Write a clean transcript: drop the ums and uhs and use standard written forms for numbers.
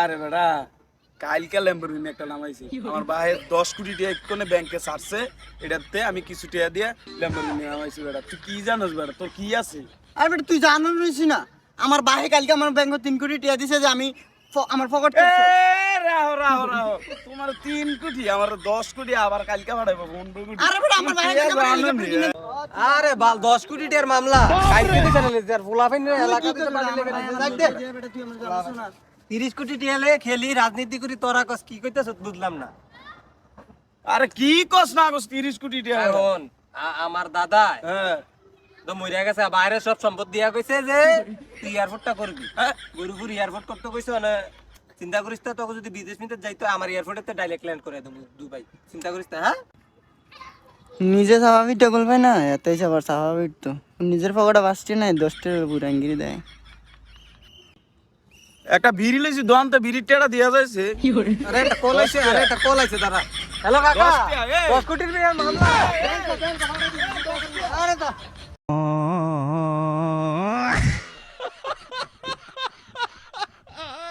আরে বেটা কালকে ল্যাম্বরগিনি একটা নামাইছি আমার ভাইয়ের 10 কোটি টাকা এক্ষণে ব্যাংকে ছাড়ছে এটাতে আমি কিছু টাকা দিয়ে ল্যাম্বরগিনি নামাইছি বেটা তুই কি জানোস বেটা তোর কি আছে আর বেটা তুই জানো রইছি না আমার বাহে কালকে আমার ব্যাংকে 3 কোটি টাকা দিছে যে আমি আমার পকেট এ রাহো রাহো রাহো তোমার 3 কোটি আমার 10 কোটি আবার কালকে পাঠাইবো 15 কোটি আরে বেটা আমার বাহে কালকে আমার জানো হেলিকপ্টার নি? কিনে আরে বাল 10 কোটি টাকার মামলা কাইতে দিছে না লেজার ফুলাফাইন এলাকাতে তো পার্টি লেগে দিছে যাক দে বেটা তুই আমার জানোস না 30 কোটি টাকা লে খেলি রাজনীতি করি তোরা কস কি কইতাছ বুঝলাম না আরে কি কস না কস 30 কোটি টাকা এখন আমার দাদা হ্যাঁ তো মইরা গেছে বাইরে সব সম্পদ দিয়া কইছে যে তুই এয়ারপোর্টটা করবি গরুপুর এয়ারপোর্ট করতে কইছে মানে চিন্তা করিস না তোকে যদি বিদেশ নিতে যাইতো আমার এয়ারপোর্টে ডাইরেক্ট ল্যান্ড করে দেবো দুবাই চিন্তা করিস না হ্যাঁ নিজে স্বাভাবিক টকল ভাই না এতই সবার স্বাভাবিক তো নিজের পকেটে বাঁচছে না 10টার বুড়াঙ্গিরি দেয় একটা বিড়ি লইছি দোকানতে বিড়ির টাকা দিয়া যাইছে আরে একটা কল আইছে দাঁড়া হ্যালো কাকা 10 টাকা, এই। 10 কোটির বিয়ার মামলা